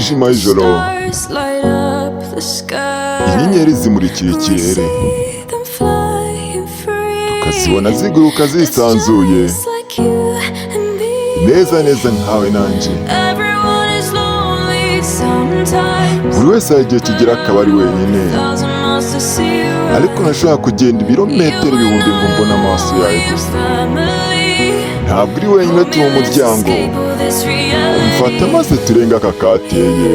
mwijima y'ijoro inyenyeri zimurikira ikirere tukazibona ziguruka zisanzuye neza neza nkawe nanjye. Buri wese hari igihe kigera akaba ari wenyine, ariko ntashobora kugenda ibirometero ibihumbi ngo mbone amaso yawe gusa. Ntabwo uri wenyine, turi mu muryango. Umfata maze turenga aka kateye.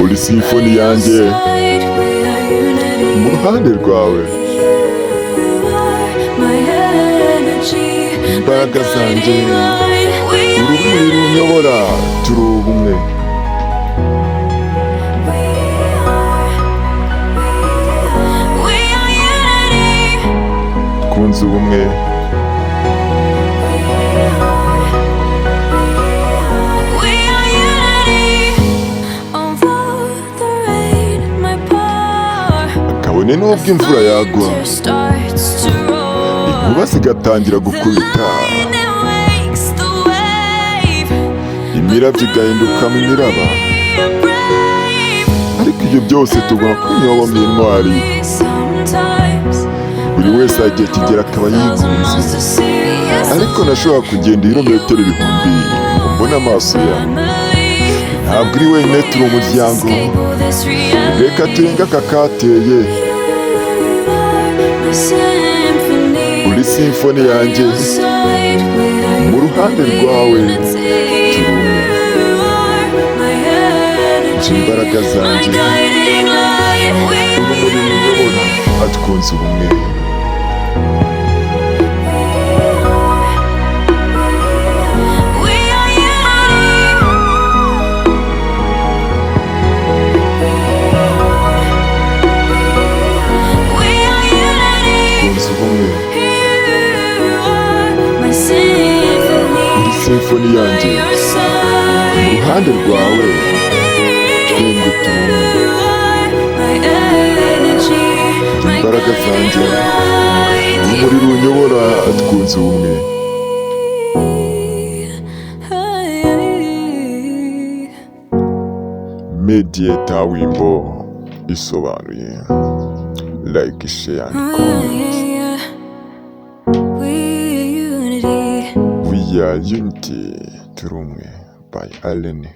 Uri simfoni yanjye mu ruhande rwawe, imbaraga zanjye, urumuri runyobora, turi ubumwe. Twunze ubumwe, kabone n'ubwo imvura yagwa, inkuba zigatangira gukubita, imirabyo igahindukamo imiraba, ariko ibyo byose tugomba kunyobamo intwari. Buri wese hari igihe kigera akaba yigunze, ariko ntashobora kugenda ibirometero ibihumbi ngo mbone amaso yawe. Ntabwo uri wenyine, turi umuryango. Reka turenge aka kateye. Uri simfoni yanjye mu ruhande rwawe, turi umwe. Imbaraga zanjye, urumuri runyobora, twunze ubumwe. Twunze ubumwe. Uri simfoni yanjye mu ruhande rwawe, twembi turi umwe. Imbaraga zanjye, urumuri runyobora, twunze ubumwe. Mediator wimbo Isobanuye. Like, share and comment. We are unity, turi umwe by Allen.